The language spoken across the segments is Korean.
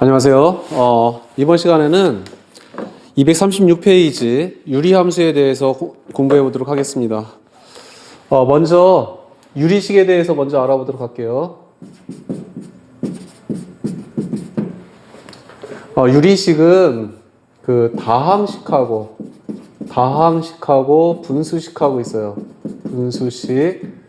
안녕하세요. 이번 시간에는 236페이지 유리함수에 대해서 공부해 보도록 하겠습니다. 먼저 유리식에 대해서 먼저 알아보도록 할게요. 유리식은 그 다항식하고 분수식하고 있어요. 분수식.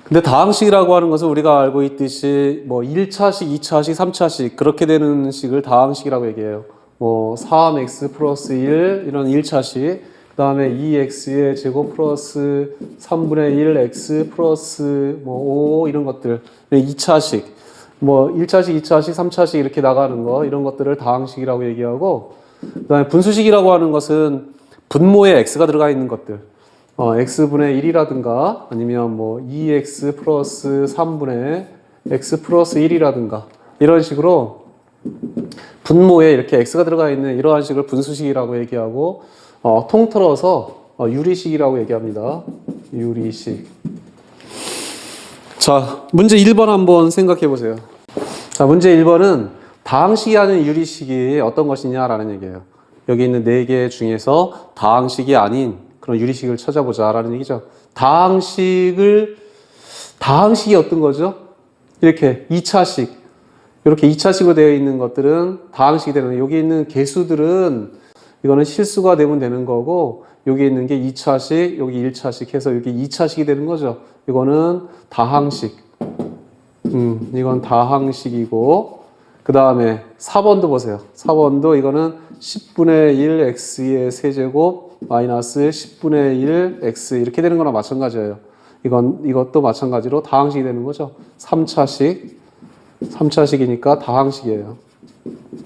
근데 다항식이라고 하는 것은 우리가 알고 있듯이 뭐 1차식, 2차식, 3차식 그렇게 되는 식을 다항식이라고 얘기해요. 뭐 3x 플러스 1 이런 1차식, 그 다음에 2x의 제곱 플러스 3분의 1 x 플러스 뭐 5 이런 것들 2차식, 뭐 1차식, 2차식, 3차식 이렇게 나가는 거 이런 것들을 다항식이라고 얘기하고, 그 다음에 분수식이라고 하는 것은 분모에 x가 들어가 있는 것들, x분의 1이라든가 아니면 뭐 2x 플러스 3분의 x 플러스 1이라든가 이런 식으로 분모에 이렇게 x가 들어가 있는 이러한 식을 분수식이라고 얘기하고, 통틀어서 유리식이라고 얘기합니다. 유리식. 자, 문제 1번 한번 생각해 보세요. 자, 문제 1번은 다항식이 아닌 유리식이 어떤 것이냐라는 얘기예요. 여기 있는 4개 중에서 다항식이 아닌 그런 유리식을 찾아보자라는 얘기죠. 다항식이 어떤 거죠? 이렇게 2차식, 이렇게 2차식으로 되어 있는 것들은 다항식이 되는 거예요. 여기 있는 개수들은 이거는 실수가 되면 되는 거고, 여기 있는 게 2차식, 여기 1차식 해서 여기 2차식이 되는 거죠. 이거는 다항식. 이건 다항식이고, 그 다음에 4번도 보세요. 4번도 이거는 10분의 1 x의 세제곱 마이너스 10분의 1 x 이렇게 되는 거랑 마찬가지예요. 이것도 마찬가지로 다항식이 되는 거죠. 3차식이니까 다항식이에요.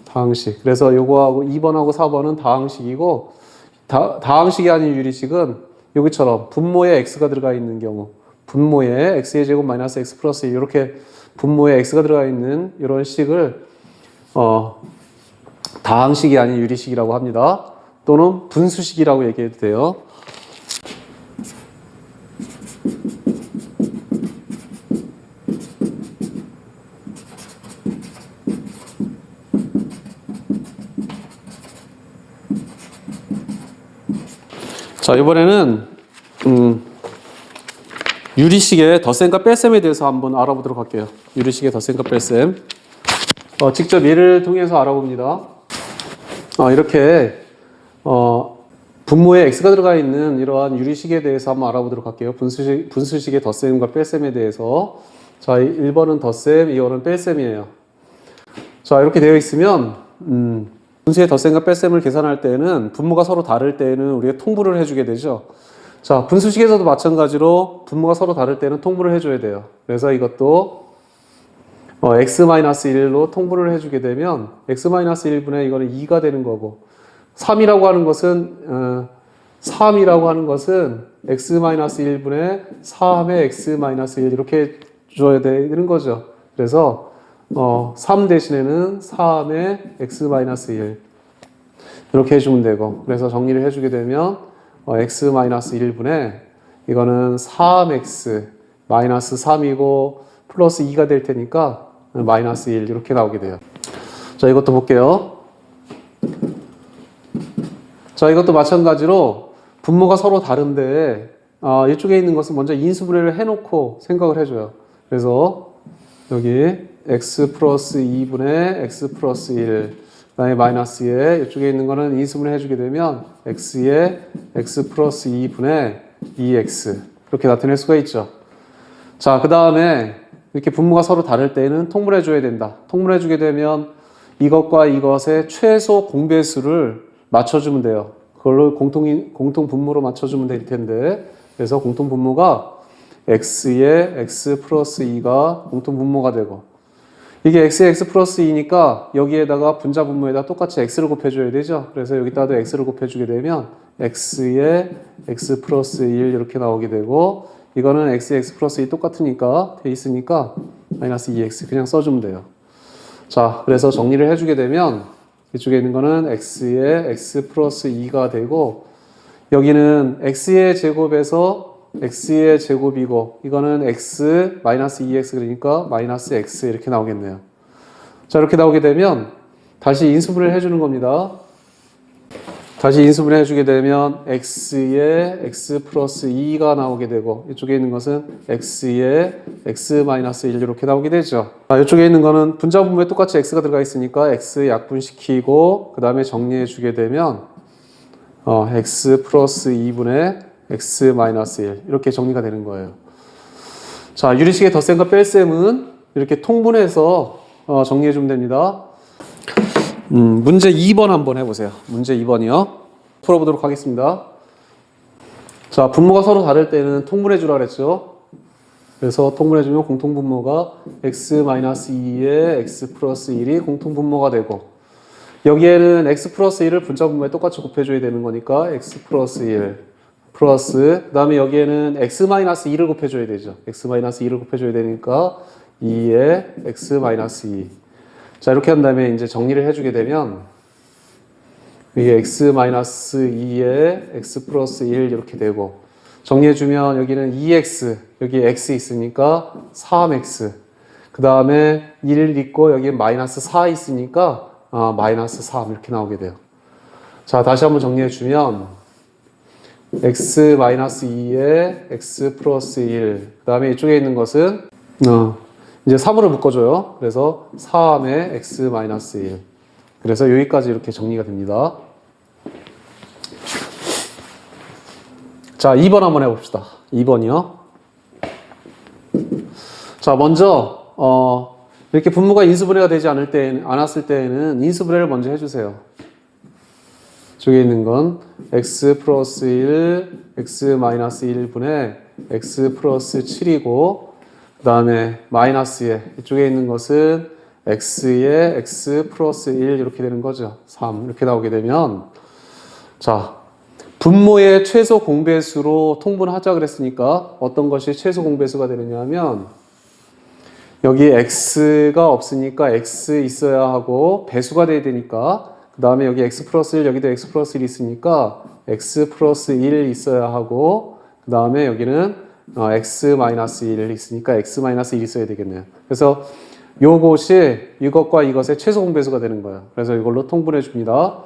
다항식. 그래서 요거하고 2번하고 4번은 다항식이고, 다항식이 아닌 유리식은 여기처럼 분모에 x가 들어가 있는 경우, 분모에 x의 제곱 마이너스 x 플러스 1 이렇게 분모에 x가 들어가 있는 이런 식을 다항식이 아닌 유리식이라고 합니다. 또는 분수식이라고 얘기해도 돼요. 자, 이번에는 유리식의 덧셈과 뺄셈에 대해서 한번 알아보도록 할게요. 유리식의 덧셈과 뺄셈. 직접 예를 통해서 알아봅니다. 이렇게 분모에 x가 들어가 있는 이러한 유리식에 대해서 한번 알아보도록 할게요. 분수식의 덧셈과 뺄셈에 대해서. 자, 1번은 덧셈, 2번은 뺄셈이에요. 자, 이렇게 되어 있으면 분수의 덧셈과 뺄셈을 계산할 때는 분모가 서로 다를 때는 우리가 통분을 해주게 되죠. 자, 분수식에서도 마찬가지로 분모가 서로 다를 때는 통분을 해줘야 돼요. 그래서 이것도 x-1로 통분을 해주게 되면 x-1분의 이거는 2가 되는 거고, 3이라고 하는 것은 x-1분의 3의 x-1 이렇게 줘야 되는 거죠. 그래서 3 대신에는 3의 x-1 이렇게 해주면 되고, 그래서 정리를 해주게 되면 x-1분의 이거는 3x 마이너스 3이고 플러스 2가 될 테니까 마이너스 1 이렇게 나오게 돼요. 자, 이것도 볼게요. 자, 이것도 마찬가지로 분모가 서로 다른데 이쪽에 있는 것은 먼저 인수분해를 해놓고 생각을 해줘요. 그래서 여기 x 플러스 2분의 x 플러스 1, 그 다음에 마이너스에 이쪽에 있는 거는 인수분해 해주게 되면 x에 x 플러스 2분의 2x 이렇게 나타낼 수가 있죠. 자, 그 다음에 이렇게 분모가 서로 다를 때는 통분해 줘야 된다. 통분해 주게 되면 이것과 이것의 최소 공배수를 맞춰주면 돼요. 그걸로 공통 분모로 맞춰주면 될 텐데, 그래서 공통 분모가 x에 x 플러스 2가 공통 분모가 되고, 이게 x에 x 플러스 2니까 여기에다가 분자 분모에다 똑같이 x를 곱해줘야 되죠. 그래서 여기다가도 x를 곱해주게 되면 x에 x 플러스 1 이렇게 나오게 되고, 이거는 x 플러스 2 똑같으니까 돼 있으니까 마이너스 2x 그냥 써주면 돼요. 자, 그래서 정리를 해주게 되면 이쪽에 있는 거는 x에 x 플러스 2가 되고, 여기는 x의 제곱에서 x의 제곱이고, 이거는 x 마이너스 2x 그러니까 마이너스 x 이렇게 나오겠네요. 자, 이렇게 나오게 되면 다시 인수분해를 해주는 겁니다. 다시 인수분해 해주게 되면 x에 x 플러스 2가 나오게 되고 이쪽에 있는 것은 x에 x 마이너스 1 이렇게 나오게 되죠. 이쪽에 있는 거는 분자분모에 똑같이 x가 들어가 있으니까 x 약분시키고 그 다음에 정리해 주게 되면 x 플러스 2분의 x 마이너스 1 이렇게 정리가 되는 거예요. 자, 유리식의 덧셈과 뺄셈은 이렇게 통분해서 정리해 주면 됩니다. 문제 2번 한번 해보세요. 문제 2번이요. 풀어보도록 하겠습니다. 자, 분모가 서로 다를 때는 통분해 주라 그랬죠. 그래서 통분해 주면 공통분모가 x-2에 x 플러스 1이 공통분모가 되고 여기에는 x 플러스 1을 분자분모에 똑같이 곱해줘야 되는 거니까 x 플러스 1 플러스 그 다음에 여기에는 x-2를 곱해줘야 되죠. x-2를 곱해줘야 되니까 2에 x-2 자, 이렇게 한 다음에 이제 정리를 해주게 되면 이게 x-2에 x 플러스 1 이렇게 되고 정리해주면 여기는 2x 여기 x 있으니까 3x 그 다음에 1 있고 여기 마이너스 4 있으니까 마이너스 3 이렇게 나오게 돼요. 자, 다시 한번 정리해주면 x-2에 x 플러스 1 그 다음에 이쪽에 있는 것은 이제 3으로 묶어줘요. 그래서 3에 x 마이너스 1 그래서 여기까지 이렇게 정리가 됩니다. 자, 2번 한번 해봅시다. 2번이요. 자, 먼저 이렇게 분모가 인수분해가 되지 않았을 때에는 인수분해를 먼저 해주세요. 저기 있는 건 x 플러스 1, x 마이너스 1분의 x 플러스 7이고 그 다음에 마이너스에 이쪽에 있는 것은 x에 x 플러스 1 이렇게 되는 거죠. 3 이렇게 나오게 되면 자, 분모의 최소 공배수로 통분하자 그랬으니까 어떤 것이 최소 공배수가 되느냐 하면 여기 x가 없으니까 x 있어야 하고 배수가 돼야 되니까 그 다음에 여기 x 플러스 1 여기도 x 플러스 1 있으니까 x 플러스 1 있어야 하고 그 다음에 여기는 x 마이너스 1 있으니까 x 마이너스 1 있어야 되겠네요. 그래서 요것이 이것과 이것의 최소 공배수가 되는 거예요. 그래서 이걸로 통분해 줍니다.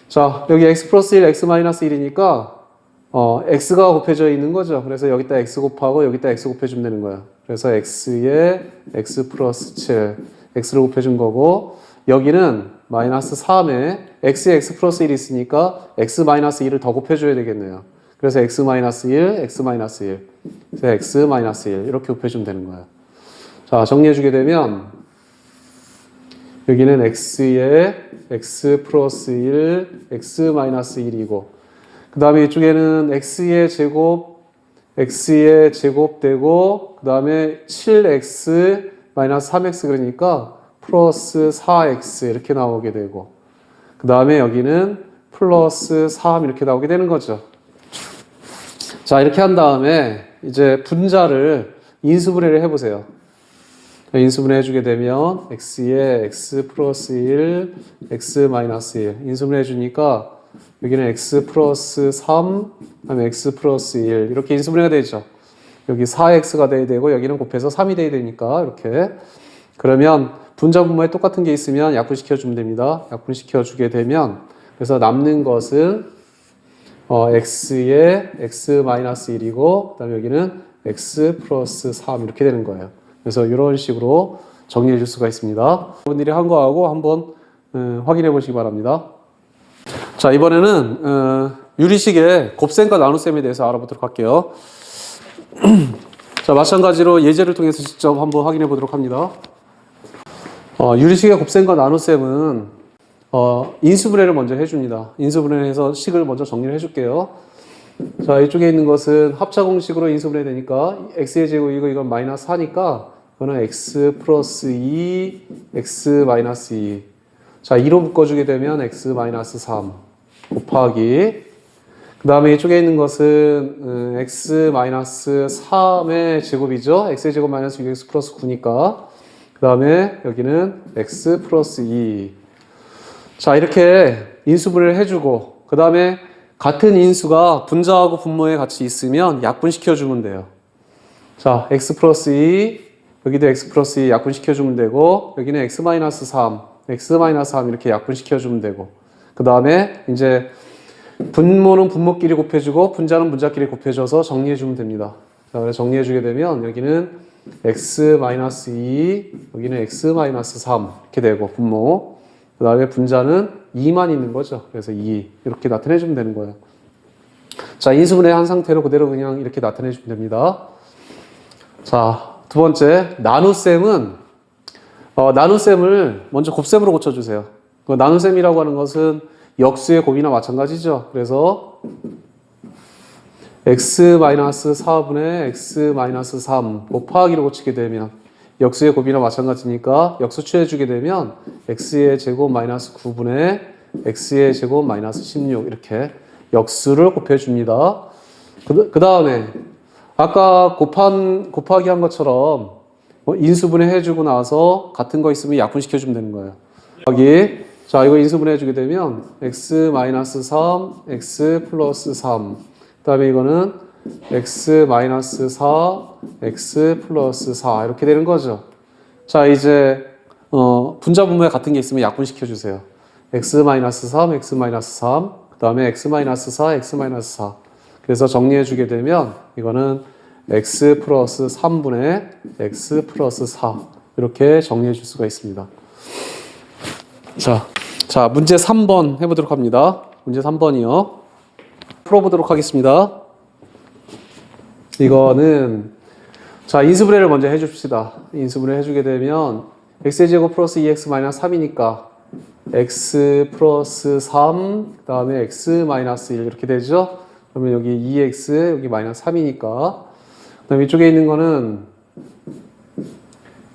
자, 여기 x 플러스 1, x 마이너스 1이니까 x가 곱해져 있는 거죠. 그래서 여기다 x 곱하고 여기다 x 곱해주면 되는 거예요. 그래서 x에 x 플러스 7, x를 곱해준 거고 여기는 마이너스 3에 x에 x 플러스 1이 있으니까 x 마이너스 1을 더 곱해줘야 되겠네요. 그래서 x 마이너스 1, x 마이너스 1, 그래서 x 마이너스 1 이렇게 곱해주면 되는 거예요. 자, 정리해주게 되면 여기는 x에 x 플러스 1, x 마이너스 1이고 그 다음에 이쪽에는 x의 제곱 되고 그 다음에 7x 마이너스 3x 그러니까 플러스 4x 이렇게 나오게 되고 그 다음에 여기는 플러스 3 이렇게 나오게 되는 거죠. 자, 이렇게 한 다음에 이제 분자를 인수분해를 해보세요. 인수분해 해주게 되면 x에 x 플러스 1, x 마이너스 1 인수분해 해주니까 여기는 x 플러스 3, 그다음에 x 플러스 1 이렇게 인수분해가 되죠. 여기 4x가 돼야 되고 여기는 곱해서 3이 돼야 되니까 이렇게 그러면 분자 분모에 똑같은 게 있으면 약분시켜 주면 됩니다. 약분시켜 주게 되면 그래서 남는 것은 x에 x 마이너스 1이고 그다음에 여기는 x 플러스 3 이렇게 되는 거예요. 그래서 이런 식으로 정리해 줄 수가 있습니다. 여러분들이 한 거하고 한번 확인해 보시기 바랍니다. 자, 이번에는 유리식의 곱셈과 나눗셈에 대해서 알아보도록 할게요. 자, 마찬가지로 예제를 통해서 직접 한번 확인해 보도록 합니다. 유리식의 곱셈과 나눗셈은 인수분해를 먼저 해줍니다. 인수분해를 해서 식을 먼저 정리를 해줄게요. 자, 이쪽에 있는 것은 합차공식으로 인수분해 되니까 x의 제곱 이건 마이너스 4니까 이거는 x 플러스 2, x 마이너스 2. 자, 2로 묶어주게 되면 x 마이너스 3 곱하기 그 다음에 이쪽에 있는 것은 x 마이너스 3의 제곱이죠. x의 제곱 마이너스 6x 플러스 9니까 그 다음에 여기는 x 플러스 2. 자, 이렇게 인수분해를 해주고 그 다음에 같은 인수가 분자하고 분모에 같이 있으면 약분시켜주면 돼요. 자, x 플러스 2 여기도 x 플러스 2 약분시켜주면 되고 여기는 x 마이너스 3 x-3 이렇게 약분시켜주면 되고, 그 다음에 이제 분모는 분모끼리 곱해주고 분자는 분자끼리 곱해줘서 정리해주면 됩니다. 자, 그래서 정리해주게 되면 여기는 x-2, 여기는 x-3 이렇게 되고 분모, 그 다음에 분자는 2만 있는 거죠. 그래서 2 이렇게 나타내주면 되는 거예요. 자, 인수분해 한 상태로 그대로 그냥 이렇게 나타내주면 됩니다. 자, 두 번째 나눗셈은 나눗셈을 먼저 곱셈으로 고쳐주세요. 그 나눗셈이라고 하는 것은 역수의 곱이나 마찬가지죠. 그래서 x-4분의 x-3 곱하기로 고치게 되면 역수의 곱이나 마찬가지니까 역수 취해주게 되면 x의 제곱 마이너스 9분의 x의 제곱 마이너스 16 이렇게 역수를 곱해줍니다. 그 다음에 아까 곱하기 한 것처럼 인수분해 해주고 나서 같은 거 있으면 약분시켜주면 되는 거예요. 여기 자, 이거 인수분해 해주게 되면 x-3, x 플러스 3. 그 다음에 이거는 x-4, x 플러스 4. 이렇게 되는 거죠. 자, 이제, 분자 분모에 같은 게 있으면 약분시켜주세요. x-3, x-3. 그 다음에 x-4, x-4. 그래서 정리해주게 되면 이거는 x 플러스 3분의 x 플러스 4. 이렇게 정리해줄 수가 있습니다. 자, 문제 3번 해보도록 합니다. 문제 3번이요. 풀어보도록 하겠습니다. 이거는, 자, 인수분해를 먼저 해줍시다. 인수분해 해주게 되면, x제곱 플러스 2x 마이너스 3이니까, x 플러스 3, 그 다음에 x 마이너스 1 이렇게 되죠? 그러면 여기 2x, 여기 마이너스 3이니까, 그 다음에 이쪽에 있는 거는,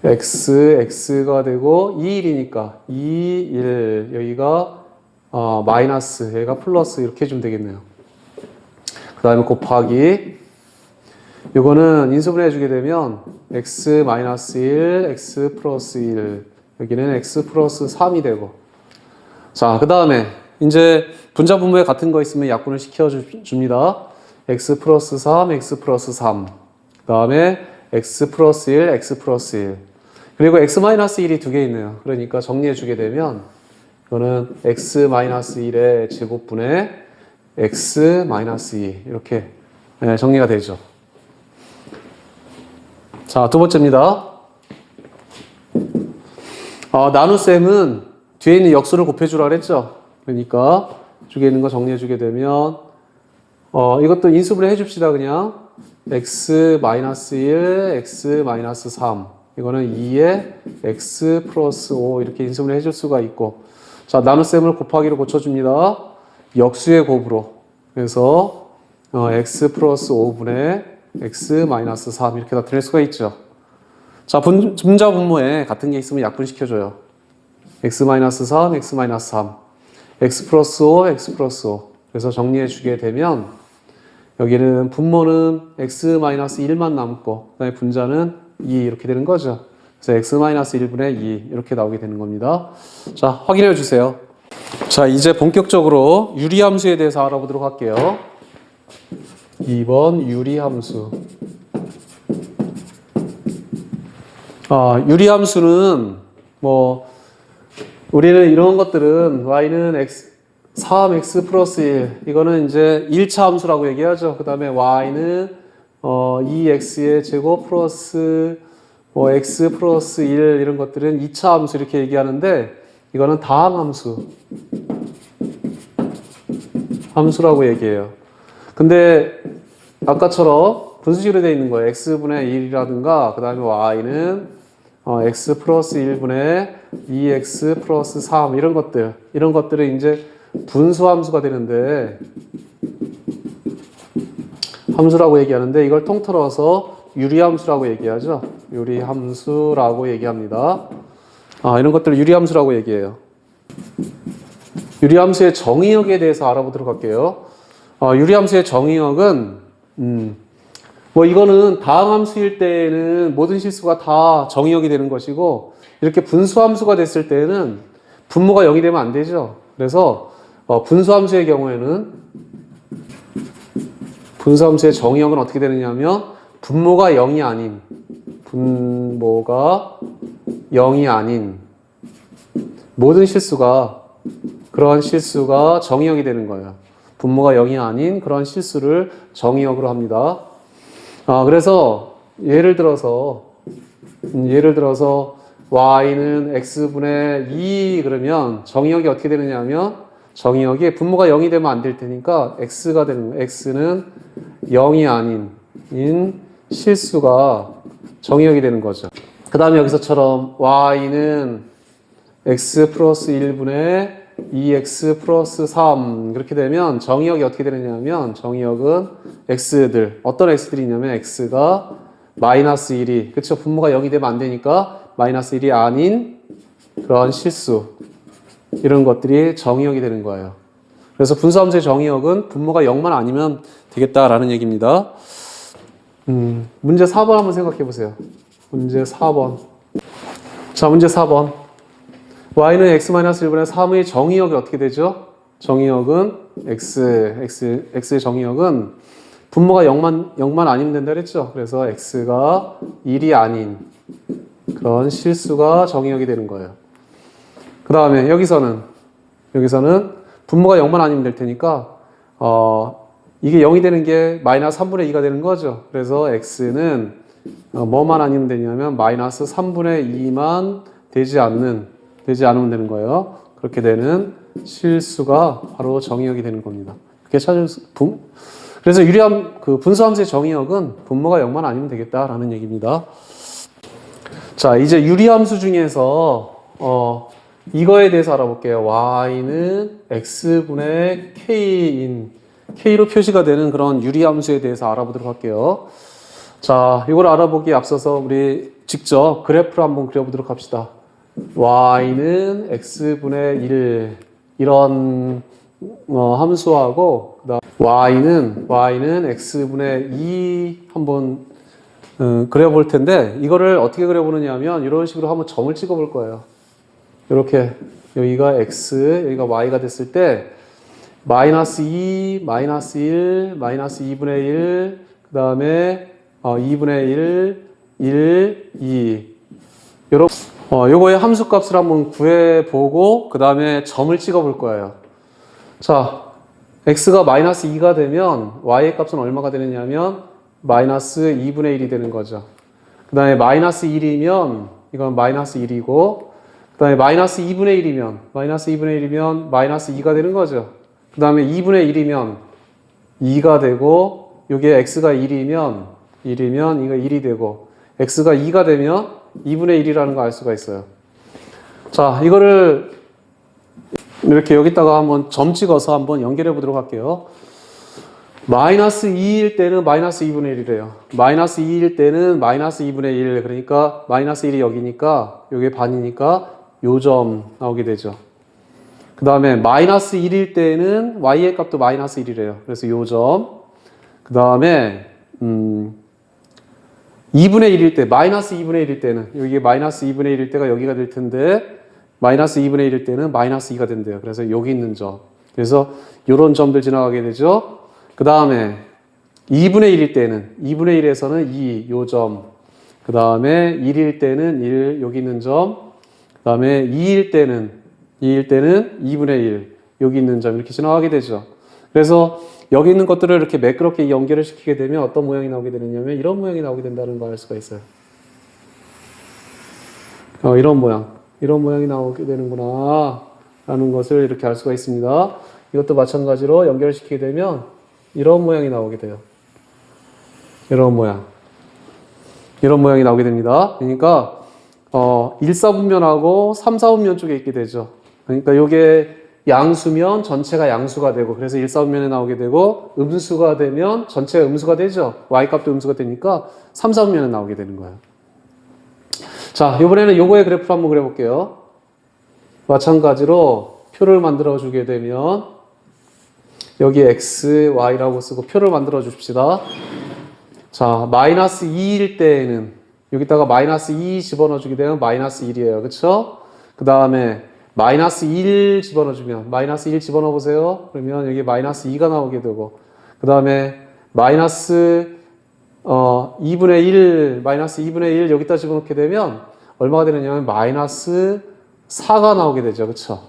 x가 되고 2, 1이니까 2, 1 여기가 마이너스 여기가 플러스 이렇게 해주면 되겠네요. 그 다음에 곱하기 이거는 인수분해 해주게 되면 x 마이너스 1, x 플러스 1 여기는 x 플러스 3이 되고 자, 그 다음에 이제 분자 분모에 같은 거 있으면 약분을 시켜줍니다. x 플러스 3, x 플러스 3 그 다음에 x 플러스 1, x 플러스 1 그리고 x-1이 두 개 있네요. 그러니까 정리해주게 되면 이거는 x-1의 제곱분의 x-2 이렇게 정리가 되죠. 자, 두 번째입니다. 나눗셈은 뒤에 있는 역수를 곱해주라 그랬죠. 그러니까 이쪽에 있는 거 정리해주게 되면 이것도 인수분해 해줍시다. 그냥 x-1, x-3 이거는 2에 x 플러스 5 이렇게 인수분해 해줄 수가 있고 자, 나눗셈을 곱하기로 고쳐줍니다. 역수의 곱으로 그래서 x 플러스 5분의 x 마이너스 3 이렇게 나타낼 수가 있죠. 자, 분자 분모에 같은 게 있으면 약분시켜줘요. x 마이너스 3, x 마이너스 3 x 플러스 5, x 플러스 5 그래서 정리해주게 되면 여기는 분모는 x 마이너스 1만 남고 그다음에 분자는 2 이렇게 되는 거죠. 그래서 x-1분의 2 이렇게 나오게 되는 겁니다. 자, 확인해 주세요. 자, 이제 본격적으로 유리함수에 대해서 알아보도록 할게요. 2번 유리함수. 유리함수는 우리는 이런 것들은 y는 3x 플러스 1 이거는 이제 1차 함수라고 얘기하죠. 그 다음에 y는 2x의 제곱 플러스 x 플러스 1 이런 것들은 2차 함수 이렇게 얘기하는데 이거는 다항함수 함수라고 얘기해요. 근데 아까처럼 분수식으로 되어 있는 거예요. x분의 1이라든가 그 다음에 y는 x 플러스 1분의 2x 플러스 3 이런 것들은 이제 분수함수가 되는데 함수라고 얘기하는데 이걸 통틀어서 유리함수라고 얘기하죠. 유리함수라고 얘기합니다. 이런 것들을 유리함수라고 얘기해요. 유리함수의 정의역에 대해서 알아보도록 할게요. 유리함수의 정의역은 이거는 다항함수일 때에는 모든 실수가 다 정의역이 되는 것이고 이렇게 분수함수가 됐을 때는 분모가 0이 되면 안 되죠. 그래서 분수함수의 경우에는 분수함수의 정의역은 어떻게 되느냐면 분모가 0이 아닌 모든 실수가 그런 실수가 정의역이 되는 거예요. 분모가 0이 아닌 그런 실수를 정의역으로 합니다. 그래서 예를 들어서 y는 x분의 2 그러면 정의역이 어떻게 되느냐면 정의역이 분모가 0이 되면 안 될 테니까 x가 되는 거예요. x는 0이 아닌 실수가 정의역이 되는 거죠. 그 다음에 여기서처럼 y는 x 플러스 1분의 2x 플러스 3 그렇게 되면 정의역이 어떻게 되느냐면 정의역은 x들 어떤 x들이 있냐면 x가 마이너스 1이 그쵸 분모가 0이 되면 안 되니까 마이너스 1이 아닌 그런 실수 이런 것들이 정의역이 되는 거예요. 그래서 분수함수의 정의역은 분모가 0만 아니면 되겠다라는 얘기입니다. 문제 4번 한번 생각해 보세요. 문제 4번. 자, 문제 4번. y는 x-1분의 3의 정의역이 어떻게 되죠? 정의역은 x의 정의역은 분모가 0만 아니면 된다 그랬죠? 그래서 x가 1이 아닌 그런 실수가 정의역이 되는 거예요. 그 다음에 여기서는 분모가 0만 아니면 될 테니까 이게 0이 되는 게 마이너스 3분의 2가 되는 거죠. 그래서 x는 뭐만 아니면 되냐면 마이너스 3분의 2만 되지 않으면 되는 거예요. 그렇게 되는 실수가 바로 정의역이 되는 겁니다. 그래서 분수함수의 정의역은 분모가 0만 아니면 되겠다라는 얘기입니다. 자, 이제 유리함수 중에서 이거에 대해서 알아볼게요. y는 x분의 k로 표시가 되는 그런 유리함수에 대해서 알아보도록 할게요. 자, 이걸 알아보기에 앞서서 우리 직접 그래프를 한번 그려보도록 합시다. y는 x분의 1 이런 함수하고 그다음 y는 x분의 2 한번 그려볼 텐데 이거를 어떻게 그려보느냐 하면 이런 식으로 한번 점을 찍어볼 거예요. 이렇게 여기가 x, 여기가 y가 됐을 때 마이너스 2, 마이너스 1, 마이너스 2분의 1, 그 다음에 2분의 1, 2 요거의 함수값을 한번 구해보고 그 다음에 점을 찍어볼 거예요. 자, x가 마이너스 2가 되면 y의 값은 얼마가 되느냐면 마이너스 2분의 1이 되는 거죠. 그 다음에 마이너스 1이면 이건 마이너스 1이고 그 다음에 마이너스 2분의 1이면 마이너스 2가 되는 거죠. 그 다음에 2분의 1이면 2가 되고 요게 x가 1이면 이거 1이 되고 x가 2가 되면 2분의 1이라는 거 알 수가 있어요. 자, 이거를 이렇게 여기다가 한번 점 찍어서 한번 연결해 보도록 할게요. 마이너스 2일 때는 마이너스 2분의 1이래요. 마이너스 2일 때는 마이너스 2분의 1. 그러니까 마이너스 1이 여기니까 요게 반이니까 요 점 나오게 되죠. 그 다음에 마이너스 1일 때는 y의 값도 마이너스 1이래요. 그래서 요 점. 그 다음에 2분의 1일 때, 마이너스 2분의 1일 때는, 여기 마이너스 2분의 1일 때가 여기가 될 텐데, 마이너스 2분의 1일 때는 마이너스 2가 된대요. 그래서 여기 있는 점. 그래서 요런 점들 지나가게 되죠. 그 다음에 2분의 1일 때는, 2분의 1에서는 2, 요 점. 그 다음에 1일 때는 1, 여기 있는 점. 그 다음에 2일 때는 2분의 1, 여기 있는 점. 이렇게 지나가게 되죠. 그래서 여기 있는 것들을 이렇게 매끄럽게 연결을 시키게 되면 어떤 모양이 나오게 되느냐면 이런 모양이 나오게 된다는 걸 알 수가 있어요. 이런 모양이 나오게 되는구나 라는 것을 이렇게 알 수가 있습니다. 이것도 마찬가지로 연결시키게 되면 이런 모양이 나오게 돼요. 이런 모양이 나오게 됩니다. 그러니까 1사분면하고 3사분면 쪽에 있게 되죠. 그러니까 이게 양수면 전체가 양수가 되고 그래서 1사분면에 나오게 되고 음수가 되면 전체가 음수가 되죠. y값도 음수가 되니까 3사분면에 나오게 되는 거예요. 자, 이번에는 요거의 그래프를 한번 그려볼게요. 마찬가지로 표를 만들어 주게 되면 여기 x, y라고 쓰고 표를 만들어 줍시다. 자, 마이너스 2일 때에는 여기다가 마이너스 2 집어넣어 주게 되면 마이너스 1이에요. 그쵸? 그 다음에 마이너스 1 집어넣어주면 마이너스 1 집어넣어 보세요. 그러면 여기 마이너스 2가 나오게 되고 그 다음에 마이너스 2분의 1 여기다 집어넣게 되면 얼마가 되느냐면 마이너스 4가 나오게 되죠. 그쵸?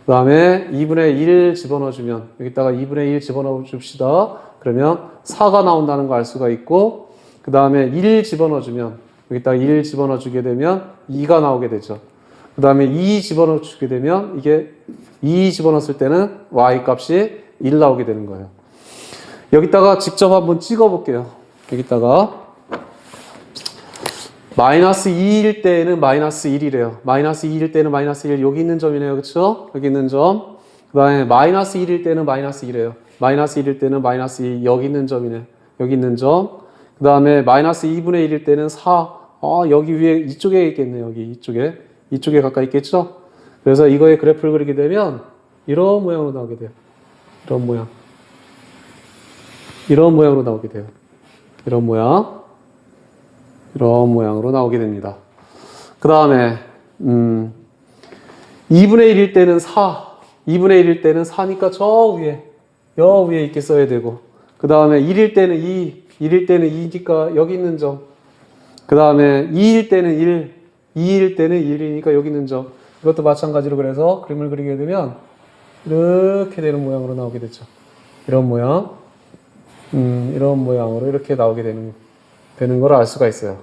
그 다음에 2분의 1 집어넣어주면, 여기다가 2분의 1 집어넣어 줍시다. 그러면 4가 나온다는 거 알 수가 있고, 그 다음에 1 집어넣어주면, 여기다가 1 집어넣어주게 되면 2가 나오게 되죠. 그 다음에 2 집어넣어주게 되면, 이게 2 집어넣었을 때는 y 값이 1 나오게 되는 거예요. 여기다가 직접 한번 찍어볼게요. 여기다가 마이너스 2일 때는 마이너스 1이래요. 마이너스 2일 때는 마이너스 1, 여기 있는 점이네요. 그쵸? 여기 있는 점. 그 다음에 마이너스 1일 때는 마이너스 2래요. 마이너스 1일 때는 마이너스 2, 여기 있는 점이네. 여기 있는 점. 그 다음에 마이너스 2분의 1일 때는 4. 여기 위에 이쪽에 있겠네요. 여기 이쪽에. 이쪽에 가까이 있겠죠? 그래서 이거의 그래프를 그리게 되면 이런 모양으로 나오게 돼요. 이런 모양. 이런 모양으로 나오게 돼요. 이런 모양. 이런 모양으로 나오게 됩니다. 그 다음에 2분의 1일 때는 4, 2분의 1일 때는 4니까 저 위에 있게 써야 되고, 그 다음에 1일 때는 2, 1일 때는 2니까 여기 있는 점, 그 다음에 2일 때는 1, 2일 때는 1이니까 여기 있는 점, 이것도 마찬가지로 그래서 그림을 그리게 되면 이렇게 되는 모양으로 나오게 되죠. 이런 모양, 이런 모양으로 이렇게 나오게 되는 걸 알 수가 있어요.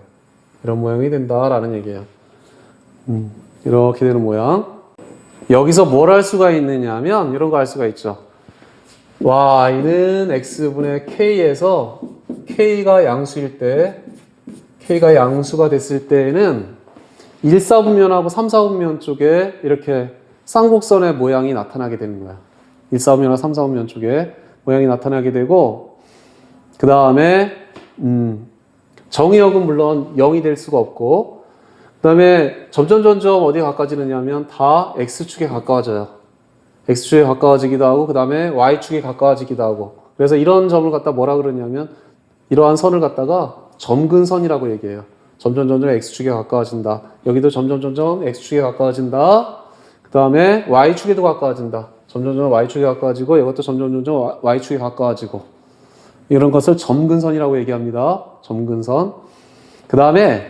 이런 모양이 된다라는 얘기예요. 이렇게 되는 모양. 여기서 뭘 할 수가 있느냐 하면 이런 거 알 수가 있죠. y는 x분의 k에서 k가 양수일 때, k가 양수가 됐을 때에는 1, 4분면하고 3, 4분면 쪽에 이렇게 쌍곡선의 모양이 나타나게 되는 거야. 1, 4분면하고 3, 4분면 쪽에 모양이 나타나게 되고, 그 다음에 정의역은 물론 0이 될 수가 없고, 그 다음에 점점 어디에 가까워지느냐면 다 x축에 가까워져요. x축에 가까워지기도 하고, 그 다음에 y축에 가까워지기도 하고. 그래서 이런 점을 갖다 뭐라 그러냐면, 이러한 선을 갖다가 점근선이라고 얘기해요. 점점 x축에 가까워진다. 여기도 점점 x축에 가까워진다. 그 다음에 y축에도 가까워진다. 점점 y축에 가까워지고, 이것도 점점 y축에 가까워지고. 이런 것을 점근선이라고 얘기합니다. 점근선. 그 다음에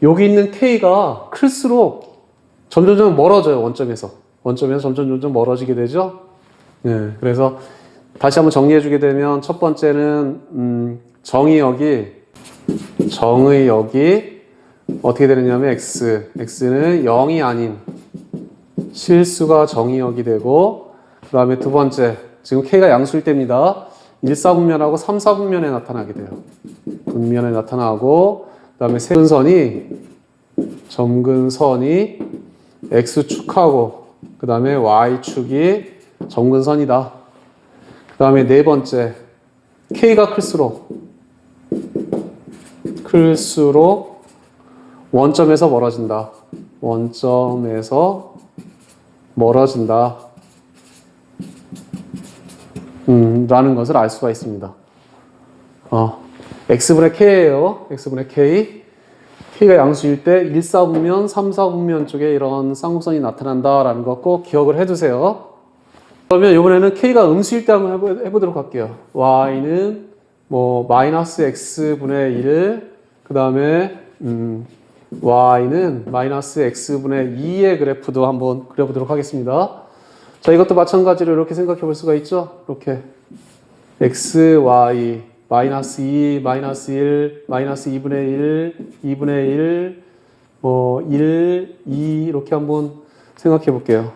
여기 있는 K가 클수록 점점 멀어져요. 원점에서 점점 멀어지게 되죠. 네, 그래서 다시 한번 정리해 주게 되면 첫 번째는 정의역이 어떻게 되느냐면 x는 0이 아닌 실수가 정의역이 되고, 그 다음에 두 번째, 지금 K가 양수일 때입니다. 1, 4분면하고 3, 4분면에 나타나게 돼요. 분면에 나타나고, 그 다음에 점근선이 x축하고, 그 다음에 y축이 점근선이다. 그 다음에 네 번째, k가 클수록 원점에서 멀어진다. 원점에서 멀어진다. 라는 것을 알 수가 있습니다. x분의 k예요. x분의 k. k가 양수일 때 1, 4분면, 3, 4분면 쪽에 이런 쌍곡선이 나타난다라는 거 꼭 기억을 해두세요. 그러면 이번에는 k가 음수일 때 한번 해보도록 할게요. y는 마이너스 x분의 1, 그 다음에 y는 마이너스 x분의 2의 그래프도 한번 그려보도록 하겠습니다. 자, 이것도 마찬가지로 이렇게 생각해 볼 수가 있죠. 이렇게 x, y, 마이너스 2, 마이너스 1, 마이너스 2분의 1, 2분의 1, 1, 2 이렇게 한번 생각해 볼게요.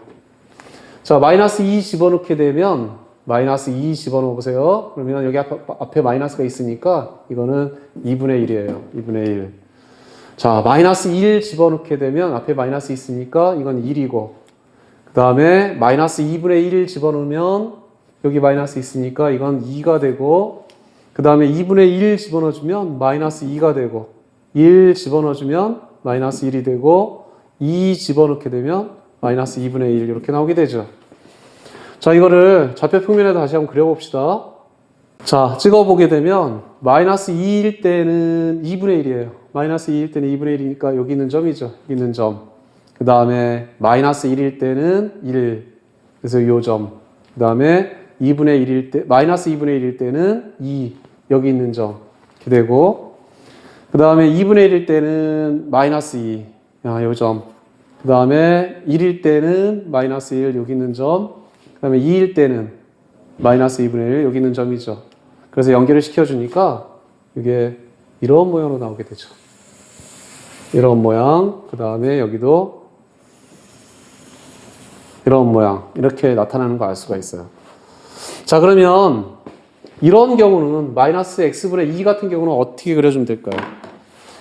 자, 마이너스 2 집어넣게 되면 마이너스 2 집어넣어 보세요. 그러면 여기 앞에 마이너스가 있으니까 이거는 2분의 1이에요. 2분의 1. 자, 마이너스 1 집어넣게 되면 앞에 마이너스 있으니까 이건 1이고, 그 다음에 마이너스 2분의 1 집어넣으면 여기 마이너스 있으니까 이건 2가 되고, 그 다음에 2분의 1 집어넣어주면 마이너스 2가 되고, 1 집어넣어주면 마이너스 1이 되고, 2 집어넣게 되면 마이너스 2분의 1 이렇게 나오게 되죠. 자, 이거를 좌표 평면에 다시 한번 그려봅시다. 자, 찍어보게 되면 마이너스 2일 때는 2분의 1이에요. 마이너스 2일 때는 2분의 1이니까 여기 있는 점이죠. 여기 있는 점. 그 다음에 마이너스 1일 때는 1. 그래서 요 점. 그 다음에 2분의 1일 때, 마이너스 2분의 1일 때는 2. 여기 있는 점. 이렇게 되고, 그 다음에 2분의 1일 때는 마이너스 2. 요 점. 그 다음에 1일 때는 마이너스 1 여기 있는 점, 그 다음에 2일 때는 마이너스 2분의 1 여기 있는 점이죠. 그래서 연결을 시켜주니까 이게 이런 모양으로 나오게 되죠. 이런 모양, 그 다음에 여기도 이런 모양, 이렇게 나타나는 거 알 수가 있어요. 자, 그러면 이런 경우는 마이너스 x분의 2 같은 경우는 어떻게 그려주면 될까요?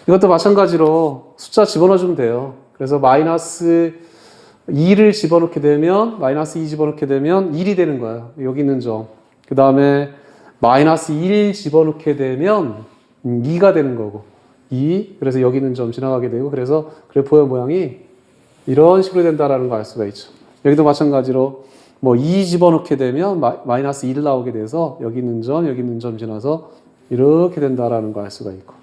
이것도 마찬가지로 숫자 집어넣어주면 돼요. 그래서 마이너스 2를 집어넣게 되면, 마이너스 2 집어넣게 되면 1이 되는 거예요. 여기 있는 점. 그 다음에 마이너스 1 집어넣게 되면 2가 되는 거고, 2. 그래서 여기 있는 점 지나가게 되고, 그래서 그래프의 모양이 이런 식으로 된다라는 걸 알 수가 있죠. 여기도 마찬가지로 뭐 2 집어넣게 되면 마이너스 1 나오게 돼서 여기 있는 점, 여기 있는 점 지나서 이렇게 된다라는 걸 알 수가 있고.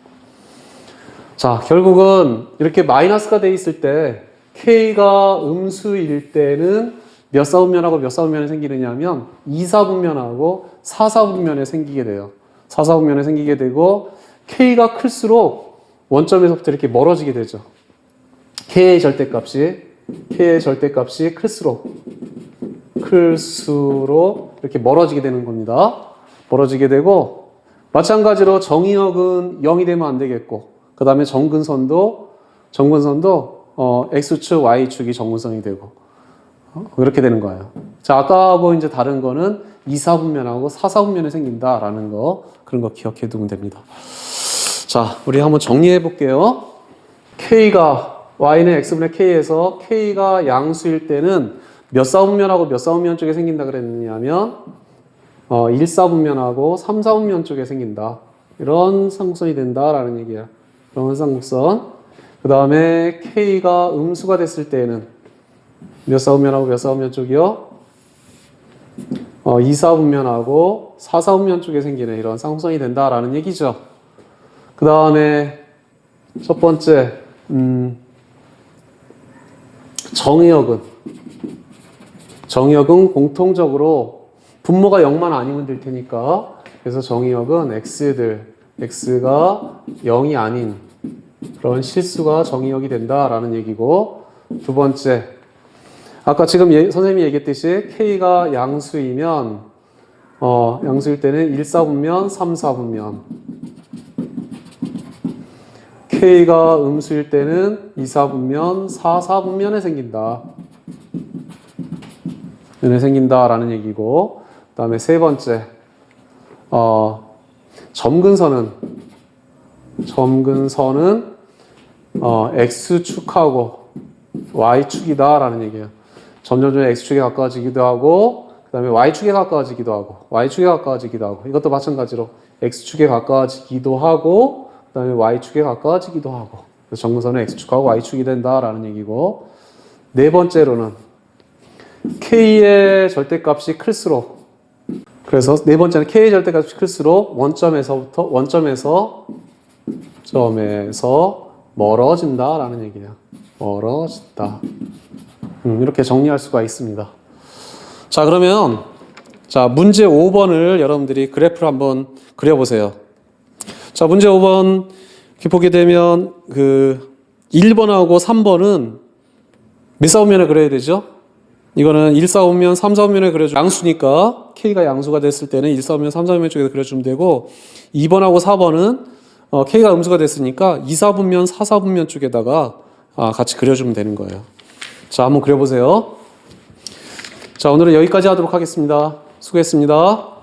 자, 결국은 이렇게 마이너스가 돼 있을 때 K가 음수일 때는 몇 사분면하고 몇 사분면에 생기느냐 하면 2사분면하고 4사분면에 생기게 돼요. 4사분면에 생기게 되고 K가 클수록 원점에서부터 이렇게 멀어지게 되죠. K의 절대값이 클수록 이렇게 멀어지게 되는 겁니다. 멀어지게 되고 마찬가지로 정의역은 0이 되면 안 되겠고 그 다음에 정근선도 X축, Y축이 정근선이 되고 이렇게 되는 거예요. 자, 아까하고 이제 다른 거는 2사분면하고 4사분면에 생긴다라는 거 그런 거 기억해 두면 됩니다. 자, 우리 한번 정리해 볼게요. Y는 X분의 K에서 K가 양수일 때는 몇 사분면하고 몇 사분면 쪽에 생긴다 그랬냐면 1사분면하고 3사분면 쪽에 생긴다. 이런 쌍곡선이 된다라는 얘기야. 이런 쌍곡선. 그 다음에 K가 음수가 됐을 때는 몇 사분면하고 몇 사분면 쪽이요? 2사분면하고 4사분면 쪽에 생기는 이런 쌍곡선이 된다라는 얘기죠. 그 다음에 첫 번째 정의역은 공통적으로 분모가 0만 아니면 될 테니까 그래서 정의역은 X가 0이 아닌 그런 실수가 정의역이 된다라는 얘기고 두 번째 아까 지금 선생님이 얘기했듯이 K가 양수이면 양수일 때는 1사분면, 3사분면 K가 음수일 때는 2사분면, 4사분면에 생긴다. 면에 생긴다라는 얘기고 그 다음에 세 번째 점근선은 X축하고 Y축이다라는 얘기예요. 점점 X축에 가까워지기도 하고 그 다음에 Y축에 가까워지기도 하고 이것도 마찬가지로 X축에 가까워지기도 하고 그 다음에 Y축에 가까워지기도 하고 그래서 점근선은 X축하고 Y축이 된다라는 얘기고 네 번째로는 K의 절대값이 클수록 그래서 네 번째는 K의 절대값이 클수록 원점에서 멀어진다라는 얘기예요. 멀어진다. 이렇게 정리할 수가 있습니다. 자, 그러면 문제 5번을 여러분들이 그래프를 한번 그려보세요. 자, 문제 5번 이렇게 보게 되면 1번하고 3번은 몇 사분면에 그려야 되죠? 이거는 1사분면, 3사분면에 그려주면 양수니까 K가 양수가 됐을 때는 1사분면, 3사분면 쪽에서 그려주면 되고 2번하고 4번은 K가 음수가 됐으니까 2사분면, 4사분면 쪽에다가 같이 그려주면 되는 거예요. 자, 한번 그려보세요. 자, 오늘은 여기까지 하도록 하겠습니다. 수고했습니다.